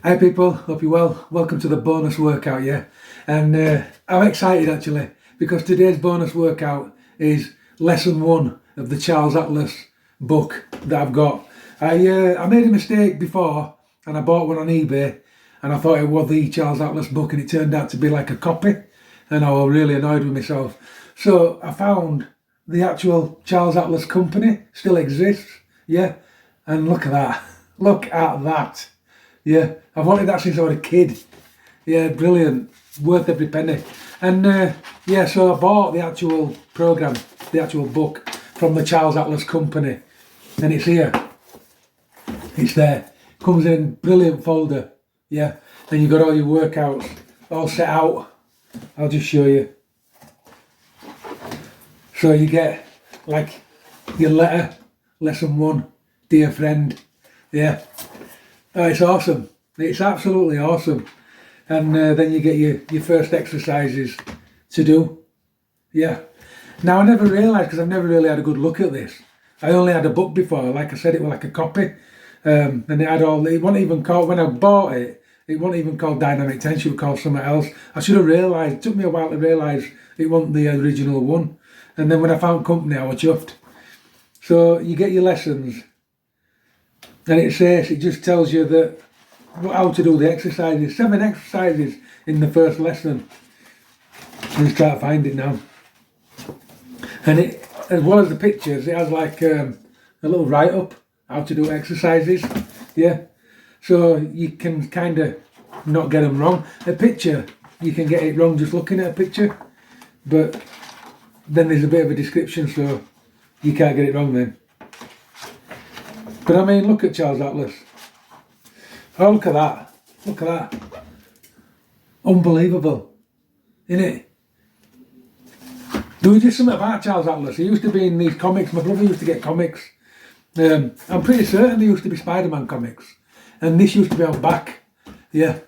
Hi people, hope you're well. Welcome to the bonus workout, yeah? And I'm excited actually because today's bonus workout is lesson 1 of the Charles Atlas book that I've got. I made a mistake before and I bought one on eBay and I thought it was the Charles Atlas book and it turned out to be like a copy and I was really annoyed with myself. So I found the actual Charles Atlas company still exists, yeah? And look at that, look at that. Yeah, I've wanted that since I was a kid. Yeah, brilliant, worth every penny. And yeah, so I bought the actual program, the actual book from the Charles Atlas company, and it's here. It's there. Comes in a brilliant folder. Yeah, and you've got all your workouts all set out. I'll just show you. So you get like your letter, lesson 1, dear friend. Yeah. Oh, it's awesome. It's absolutely awesome. And then you get your first exercises to do. Yeah. Now, I never realised, because I've never really had a good look at this. I only had a book before. Like I said, it was like a copy. And it had all, it wasn't even called, when I bought it, it wasn't even called Dynamic Tension, it was called something else. I should have realised, it took me a while to realise it wasn't the original one. And then when I found company, I was chuffed. So you get your lessons. And it says, it just tells you that how to do the exercises. 7 exercises in the first lesson. I'm just trying to find it now. And it, as well as the pictures, it has like a little write-up how to do exercises. Yeah. So you can kind of not get them wrong. A picture, you can get it wrong just looking at a picture. But then there's a bit of a description, so you can't get it wrong then. But I mean, look at Charles Atlas. Oh, look at that. Look at that. Unbelievable. Isn't it? There was just something about Charles Atlas. He used to be in these comics. My brother used to get comics. I'm pretty certain there used to be Spider-Man comics. And this used to be on back. Yeah.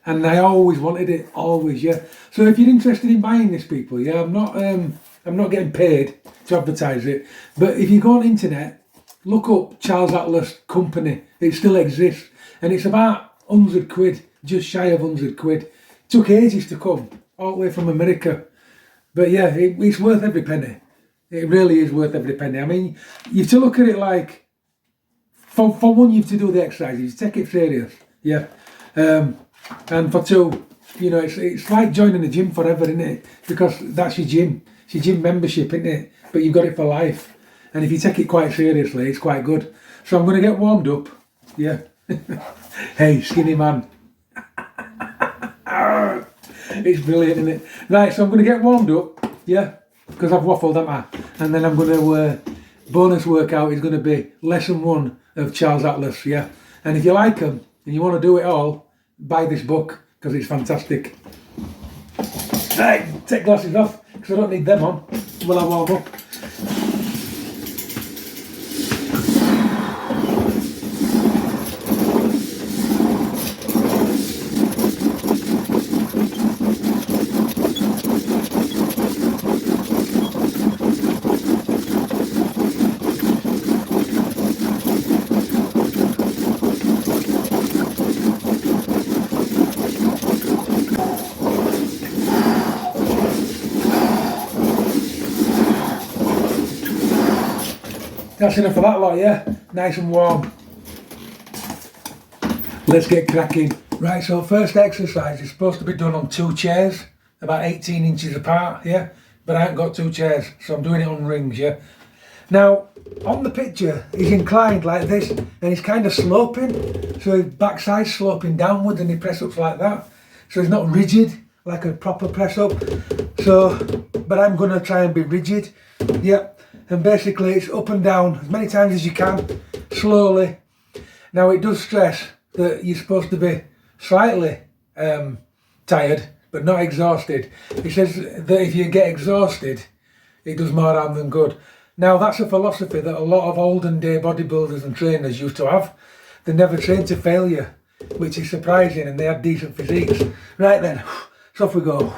And I always wanted it. Always, yeah. So if you're interested in buying this, people, yeah, I'm not getting paid to advertise it. But if you go on internet, look up Charles Atlas Company. It still exists. And it's about 100 quid, just shy of 100 quid. Took ages to come, all the way from America. But yeah, it's worth every penny. It really is worth every penny. I mean, you have to look at it like, for one, you have to do the exercises, take it serious, yeah. And for 2, you know, it's like joining a gym forever, isn't it? Because that's your gym. It's your gym membership, isn't it? But you've got it for life. And if you take it quite seriously, it's quite good. So I'm going to get warmed up. Yeah. Hey, skinny man. It's brilliant, isn't it? Right, so I'm going to get warmed up. Yeah. Because I've waffled, haven't I? And then I'm going to, bonus workout is going to be lesson 1 of Charles Atlas. Yeah. And if you like them and you want to do it all, buy this book because it's fantastic. Right, take glasses off because I don't need them on while I warm up. That's enough of that lot, yeah? Nice and warm. Let's get cracking. Right, so first exercise is supposed to be done on 2 chairs, about 18 inches apart, yeah? But I haven't got 2 chairs, so I'm doing it on rings, yeah? Now, on the picture, he's inclined like this, and he's kind of sloping, so his backside's sloping downwards and he press ups like that. So he's not rigid, like a proper press up. So, but I'm gonna try and be rigid, yeah? And basically it's up and down as many times as you can, slowly. Now it does stress that you're supposed to be slightly tired, but not exhausted. It says that if you get exhausted, it does more harm than good. Now that's a philosophy that a lot of olden day bodybuilders and trainers used to have. They never trained to failure, which is surprising, and they had decent physiques. Right then, so off we go.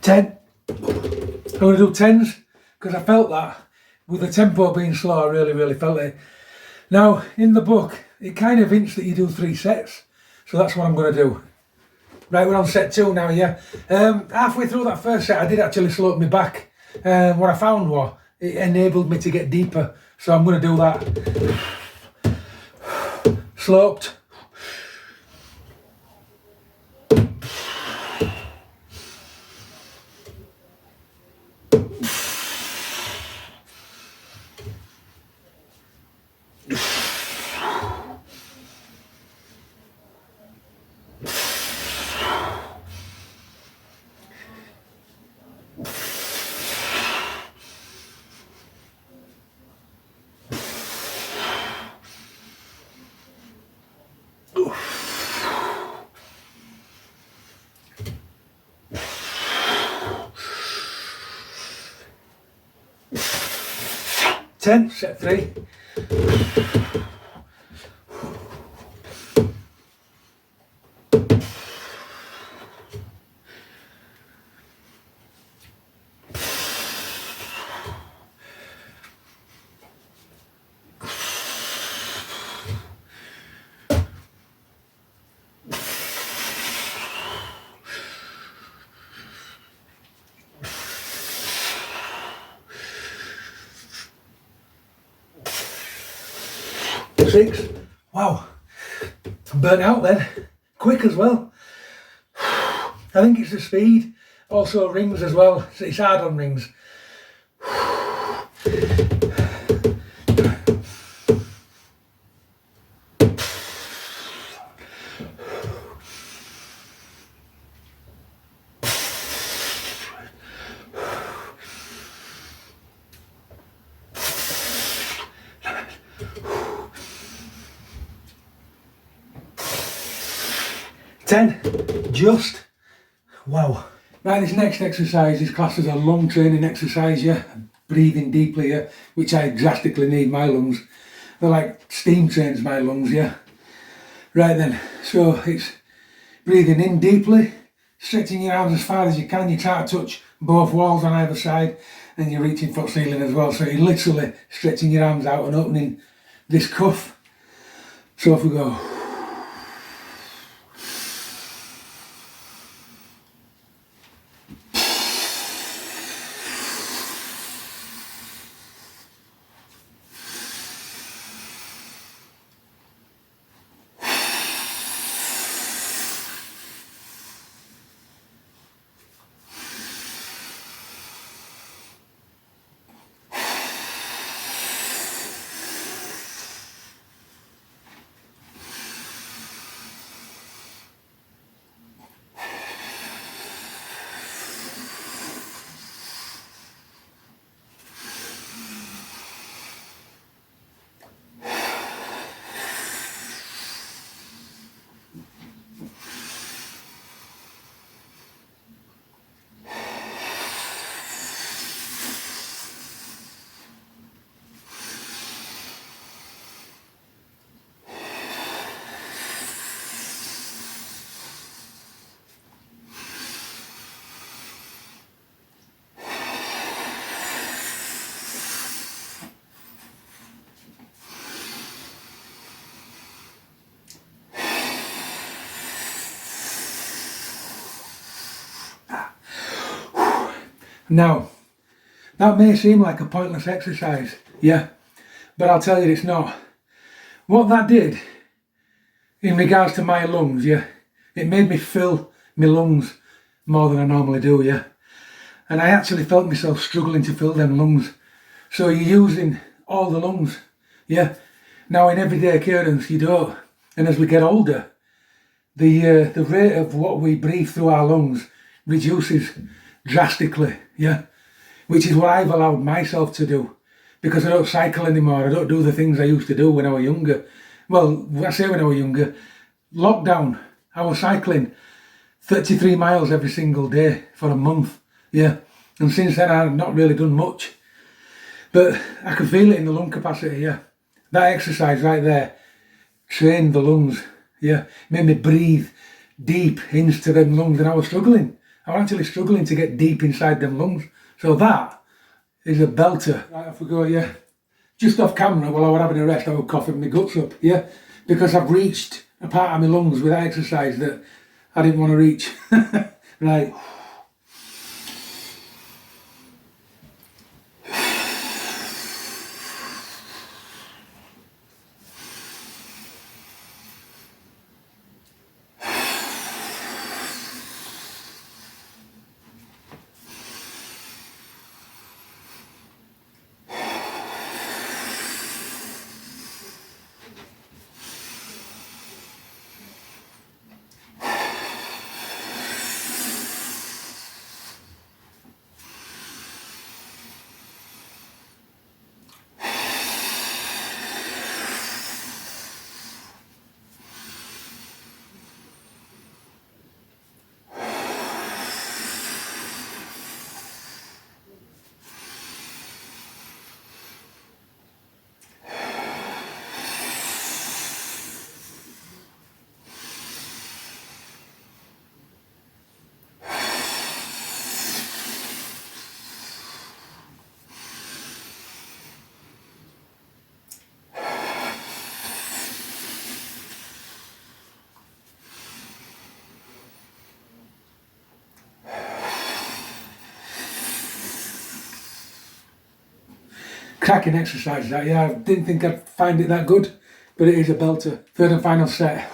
10. I'm going to do 10s because I felt that with the tempo being slow. I really felt it. Now in the book it kind of hints that you do 3 sets, so that's what I'm going to do. Right, we're on set 2 now, yeah. Halfway through that first set I did actually slope my back. What I found was it enabled me to get deeper, so I'm going to do that. Sloped. Ten, set 3. Six. Wow, I'm burnt out then. Quick as well. I think it's the speed. Also rings as well. It's hard on rings. 10. Just. Wow. Right, this next exercise is classed as a lung training exercise, yeah. Breathing deeply, yeah, which I drastically need my lungs. They're like steam trains, my lungs, yeah. Right then, so it's breathing in deeply, stretching your arms as far as you can. You try to touch both walls on either side, and you're reaching for the ceiling as well. So you're literally stretching your arms out and opening this cuff. So if we go. Now, that may seem like a pointless exercise, yeah, but I'll tell you it's not. What that did, in regards to my lungs, yeah, it made me fill my lungs more than I normally do, yeah. And I actually felt myself struggling to fill them lungs. So you're using all the lungs, yeah. Now in everyday occurrence you don't. And as we get older, the rate of what we breathe through our lungs reduces drastically, yeah, which is what I've allowed myself to do, because I don't cycle anymore. I don't do the things I used to do when I was younger. Well, I say when I was younger, lockdown, I was cycling 33 miles every single day for a month, yeah, and since then I've not really done much, but I can feel it in the lung capacity, yeah. That exercise right there trained the lungs, yeah, made me breathe deep into them lungs, and I was struggling. I'm actually struggling to get deep inside them lungs. So that is a belter. Right, off we go, yeah. Just off camera, while I was having a rest, I was coughing my guts up, yeah? Because I've reached a part of my lungs with that exercise that I didn't want to reach. Right. Cracking exercise that, yeah. I didn't think I'd find it that good, but it is a belter. Third and final set.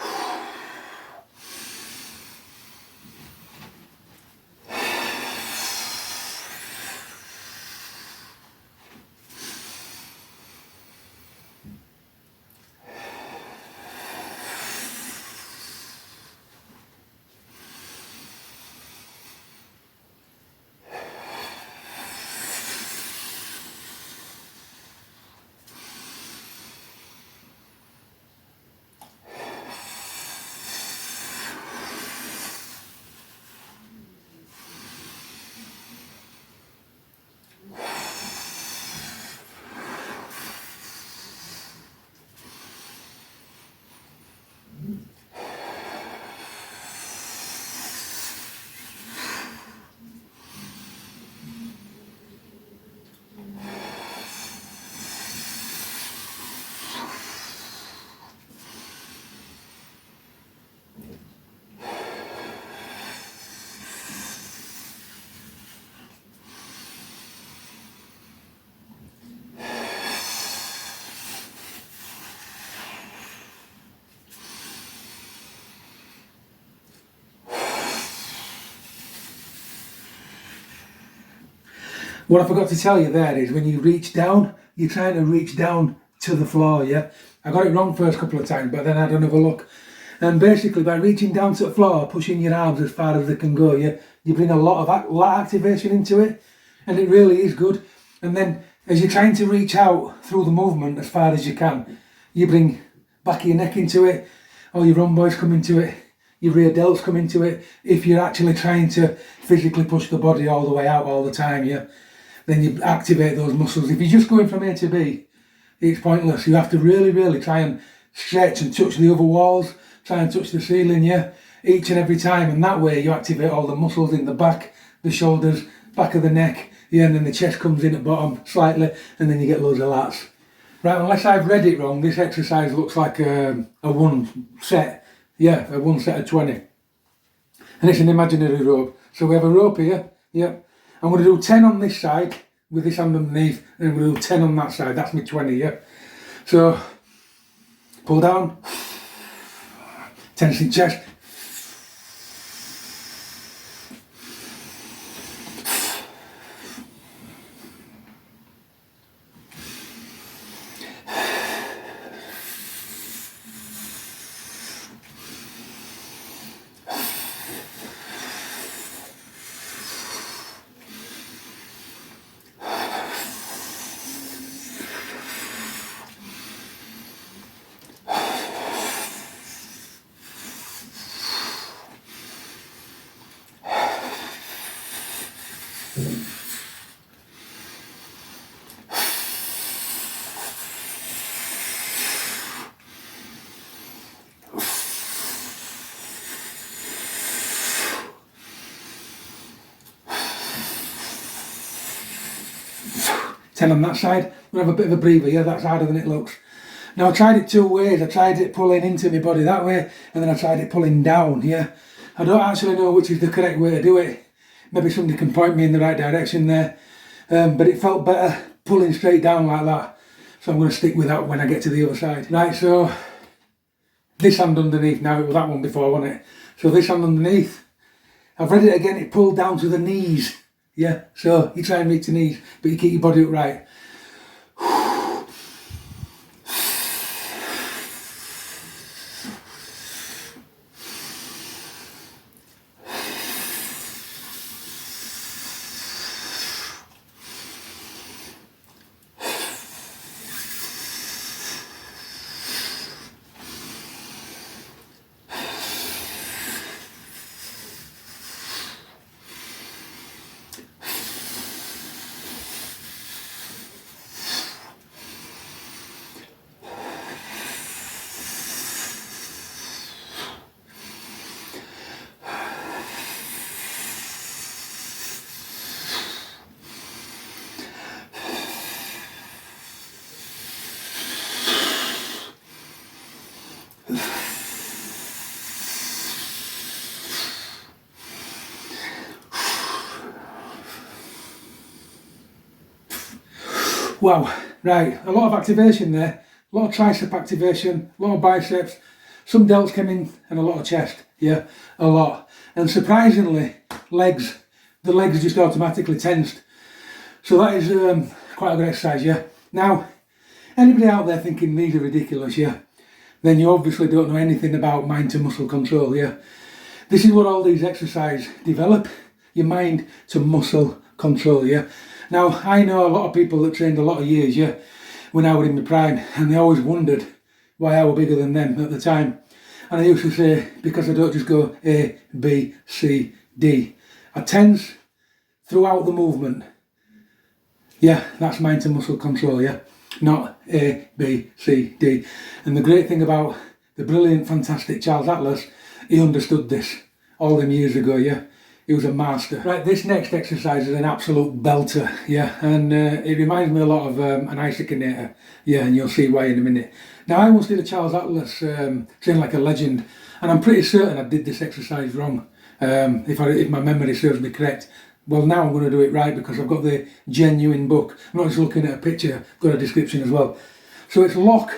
What I forgot to tell you there is when you reach down, you're trying to reach down to the floor, yeah? I got it wrong first couple of times, but then I had another look. And basically by reaching down to the floor, pushing your arms as far as they can go, yeah, you bring a lot of lat activation into it, and it really is good. And then as you're trying to reach out through the movement as far as you can, you bring back of your neck into it, or your rhomboids come into it, your rear delts come into it. If you're actually trying to physically push the body all the way out all the time, yeah, then you activate those muscles. If you're just going from A to B, it's pointless. You have to really, really try and stretch and touch the other walls, try and touch the ceiling, yeah, each and every time, and that way you activate all the muscles in the back, the shoulders, back of the neck, yeah, and then the chest comes in at bottom slightly, and then you get loads of lats. Right, unless I've read it wrong, this exercise looks like a one set, yeah, a one set of 20. And it's an imaginary rope. So we have a rope here, yeah. I'm going to do 10 on this side with this hand underneath, and I'm going to do 10 on that side. That's my 20, yeah. So pull down, tense your chest. 10 on that side. We have a bit of a breather, yeah, that's harder than it looks. Now I tried it two ways. I tried it pulling into my body that way, and then I tried it pulling down, yeah. I don't actually know which is the correct way to do it. Maybe somebody can point me in the right direction there. But it felt better pulling straight down like that. So I'm going to stick with that when I get to the other side. Right, so this hand underneath now, it was that one before, wasn't it? So this hand underneath, I've read it again, it pulled down to the knees. Yeah, so you try and reach the knees, but you keep your body upright. Wow, right, a lot of activation there, a lot of tricep activation, a lot of biceps, some delts came in and a lot of chest, yeah, a lot. And surprisingly, legs, the legs just automatically tensed. So that is quite a good exercise, yeah. Now, anybody out there thinking these are ridiculous, yeah, then you obviously don't know anything about mind to muscle control, yeah. This is what all these exercises develop, your mind to muscle control, yeah. Now, I know a lot of people that trained a lot of years, yeah, when I was in my prime, and they always wondered why I was bigger than them at the time. And I used to say, because I don't just go A, B, C, D. I tense throughout the movement. Yeah, that's mind to muscle control, yeah. Not A, B, C, D. And the great thing about the brilliant, fantastic Charles Atlas, he understood this all them years ago, yeah. He was a master. Right, this next exercise is an absolute belter, yeah, and it reminds me a lot of an isocinator, yeah, and you'll see why in a minute. Now, I once did a Charles Atlas train like a legend, and I'm pretty certain I did this exercise wrong, if my memory serves me correct. Well, now I'm going to do it right because I've got the genuine book. I'm not just looking at a picture, I've got a description as well. So it's lock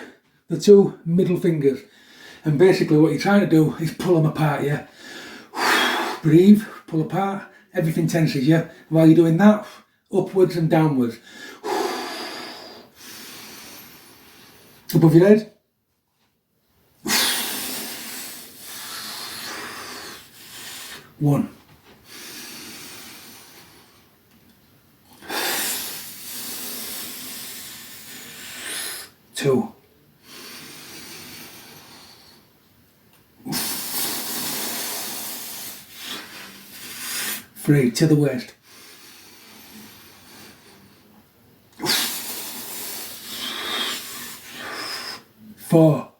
the two middle fingers, and basically what you're trying to do is pull them apart, yeah. Breathe, pull apart, everything tenses, yeah? While you're doing that, upwards and downwards. Above your head. One. Two. Three, to the waist. Four.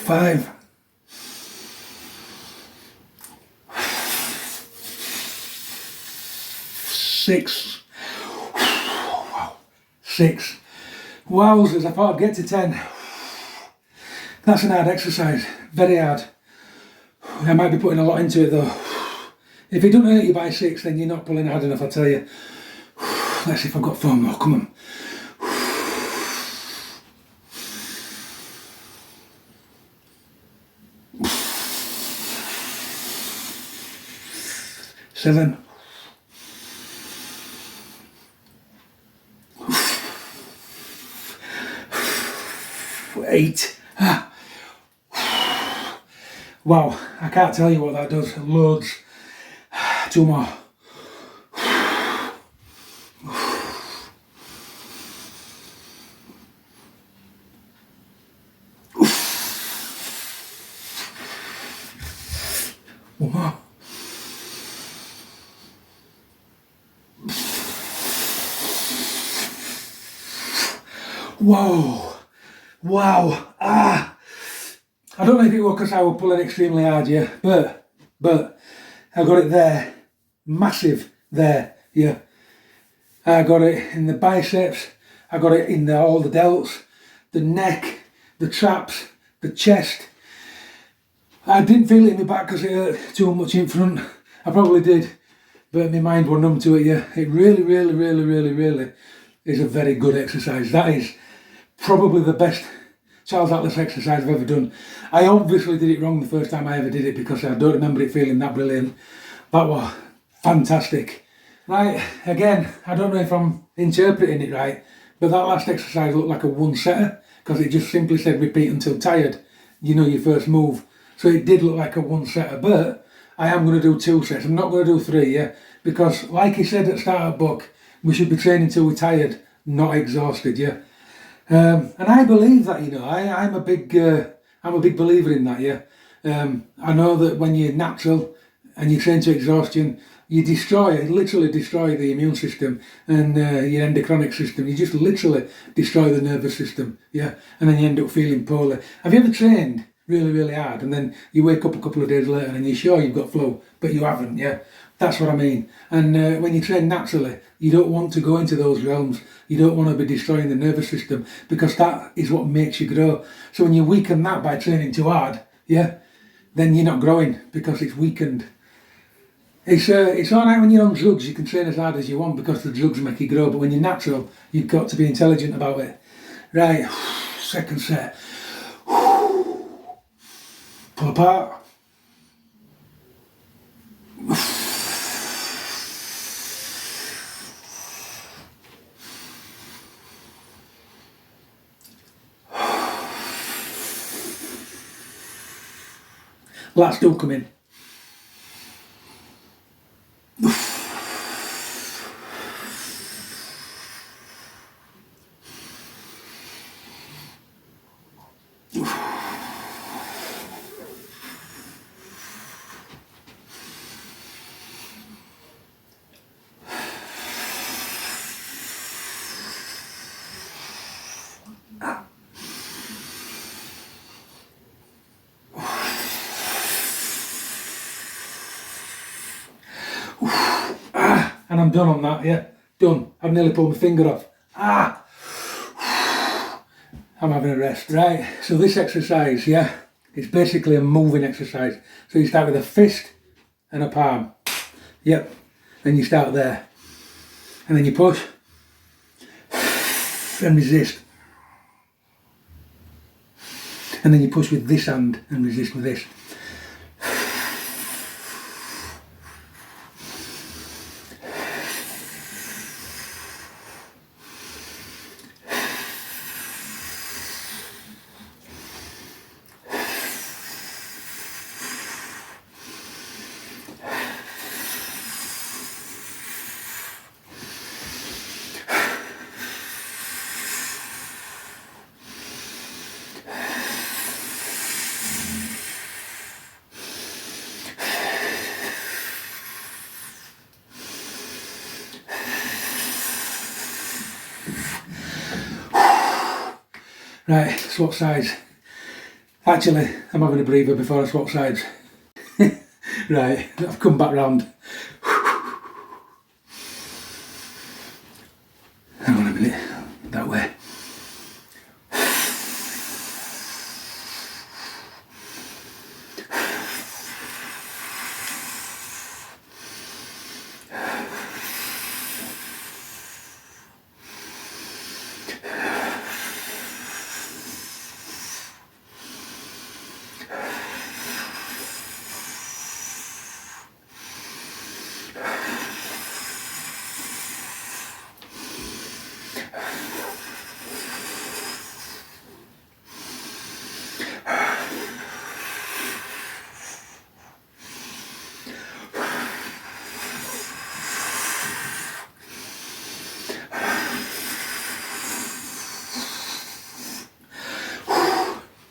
Five. Six. Wow. Six. Wowzers, I thought I'd get to 10. That's an hard exercise, very hard. I might be putting a lot into it though. If it doesn't hurt you by 6, then you're not pulling hard enough, I tell you. Let's see if I've got 4 more, come on. 7. 8. Wow, I can't tell you what that does. Loads. 2 more. One more. Whoa. Wow. I don't know if it was because I was pulling extremely hard, yeah, but but I got it there, massive there, yeah. I got it in the biceps, I got it in all the delts, the neck, the traps, the chest. I didn't feel it in my back because it hurt too much in front. I probably did, but my mind was numb to it, yeah. It really, really, really, really, really is a very good exercise. That is probably the best Charles Atlas exercise I've ever done. I obviously did it wrong the first time I ever did it because I don't remember it feeling that brilliant. That was fantastic. Right, again, I don't know if I'm interpreting it right, but that last exercise looked like a one-setter because it just simply said repeat until tired, you know, your first move. So it did look like a one-setter, but I am going to do 2 sets. I'm not going to do 3, yeah, because like he said at the start of the book, we should be training till we're tired, not exhausted, yeah. And I believe that, you know, I'm a big believer in that, yeah. I know that when you're natural and you train to exhaustion, you literally destroy the immune system and your endocrine system. You just literally destroy the nervous system, yeah, and then you end up feeling poorly. Have you ever trained really, really hard and then you wake up a couple of days later and you're sure you've got flow, but you haven't, yeah? That's what I mean. And when you train naturally, you don't want to go into those realms. You don't want to be destroying the nervous system because that is what makes you grow. So when you weaken that by training too hard, yeah, then you're not growing because it's weakened. It's alright when you're on drugs, you can train as hard as you want because the drugs make you grow, but when you're natural, you've got to be intelligent about it. Right, second set. Pull apart. Lats still come in. And I'm done on that, yeah, done. I've nearly pulled my finger off. I'm having a rest, right? So this exercise, yeah, it's basically a moving exercise. So you start with a fist and a palm, yep, then you start there, and then you push and resist, and then you push with this hand and resist with this. Right, swap sides. Actually, I'm having a breather before I swap sides. Right, I've come back round. Hang on a minute, that way.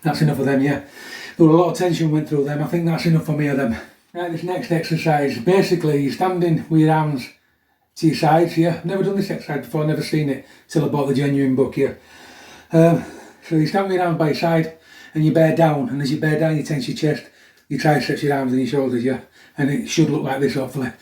That's enough of them, yeah. There was a lot of tension went through them. I think that's enough for me of them. Right, this next exercise, basically you're standing with your arms to your sides, yeah. I've never done this exercise before, never seen it till I bought the genuine book, yeah. So you stand with your arms by your side and you bear down, and as you bear down you tense your chest. your triceps, your arms and your shoulders, yeah. And it should look like this, hopefully.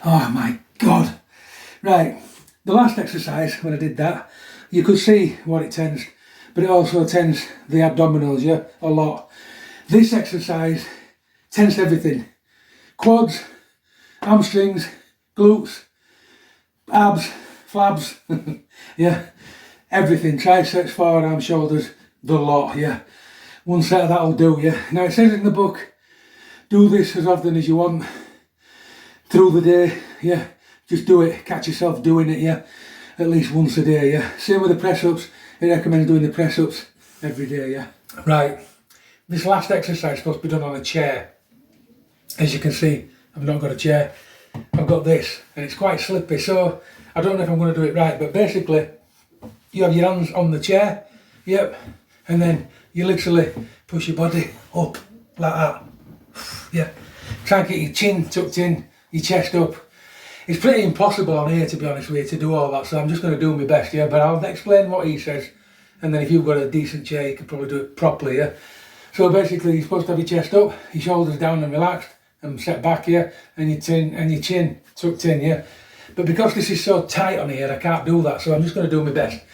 Oh my God. Right, the last exercise, when I did that, you could see what it tends, but it also tends the abdominals, yeah, a lot. This exercise tends everything. Quads, hamstrings, glutes, abs, flabs, yeah, everything. Triceps, forearms, shoulders, the lot, yeah. One set of that'll do, yeah. Now it says in the book, do this as often as you want through the day, yeah. Just do it, catch yourself doing it, yeah. At least once a day, yeah. Same with the press-ups, it recommends doing the press-ups every day, yeah. Right, this last exercise is supposed to be done on a chair. As you can see, I've not got a chair. I've got this, and it's quite slippy, so I don't know if I'm going to do it right, but basically, you have your hands on the chair, yep, and then you literally push your body up, like that, yeah. Try and get your chin tucked in, your chest up. It's pretty impossible on here, to be honest with you, to do all that, so I'm just going to do my best, yeah, but I'll explain what he says, and then if you've got a decent chair, you can probably do it properly, yeah. So basically, you're supposed to have your chest up, your shoulders down and relaxed, and set back here, and your chin tucked in, yeah. But because this is so tight on here, I can't do that, so I'm just going to do my best.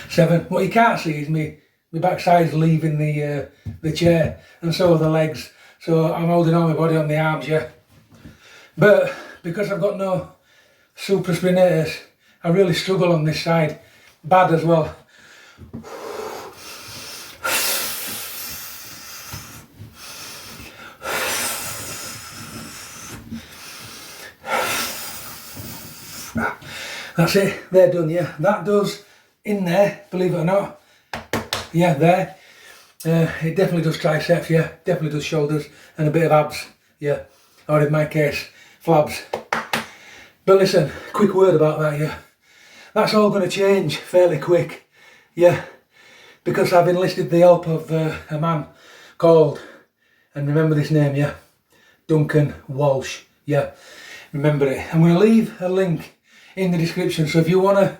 7. What you can't see is my backside's leaving the chair, and so are the legs. So I'm holding all my body on the arms, yeah. But because I've got no supraspinatus, I really struggle on this side. Bad as well. That's it, they're done, yeah. That does in there, believe it or not. Yeah, there. It definitely does triceps, yeah. Definitely does shoulders and a bit of abs, yeah. Or in my case, flabs. But listen, quick word about that, yeah. That's all going to change fairly quick, yeah. Because I've enlisted the help of a man called, and remember this name, yeah, Duncan Walsh, yeah. Remember it. I'm going to leave a link in the description, so if you want to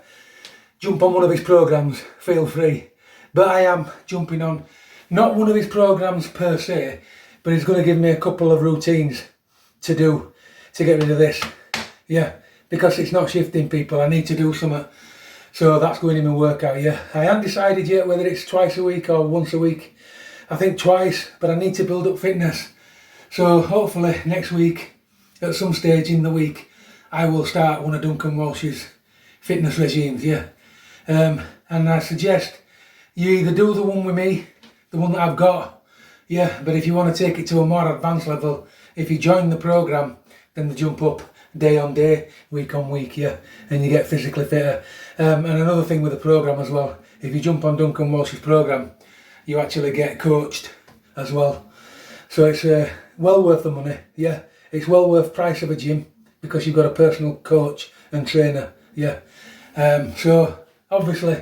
jump on one of his programs, feel free. But I am jumping on not one of his programs per se, but he's going to give me a couple of routines to do to get rid of this, yeah, because it's not shifting, people. I need to do something, so that's going in my workout, yeah. I haven't decided yet whether it's twice a week or once a week. I think twice, but I need to build up fitness, so hopefully next week at some stage in the week I will start one of Duncan Walsh's fitness regimes, yeah. And I suggest you either do the one with me, the one that I've got, yeah, but if you want to take it to a more advanced level, if you join the program, then the jump up day on day, week on week, yeah, and you get physically fitter. And another thing with the program as well, if you jump on Duncan Walsh's program, you actually get coached as well. So it's well worth the money, yeah. It's well worth price of a gym because you've got a personal coach and trainer, yeah. So obviously,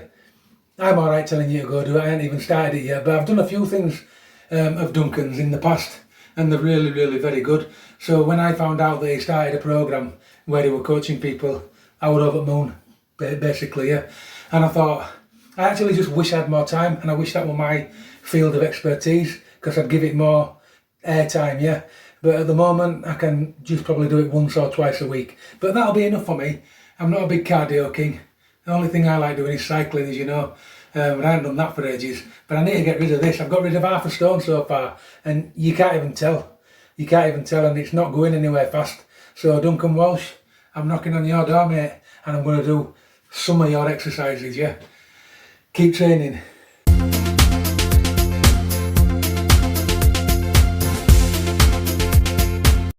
I'm alright telling you to go do it. I haven't even started it yet, but I've done a few things of Duncan's in the past, and they're really, really very good. So when I found out that he started a program, where they were coaching people out over the moon, basically, yeah. And I thought, I actually just wish I had more time, and I wish that were my field of expertise, because I'd give it more airtime, yeah. But at the moment, I can just probably do it once or twice a week. But that'll be enough for me. I'm not a big cardio king. The only thing I like doing is cycling, as you know. I haven't done that for ages. But I need to get rid of this. I've got rid of half a stone so far, and you can't even tell. You can't even tell, and it's not going anywhere fast. So Duncan Walsh, I'm knocking on your door, mate, and I'm going to do some of your exercises, yeah. Keep training.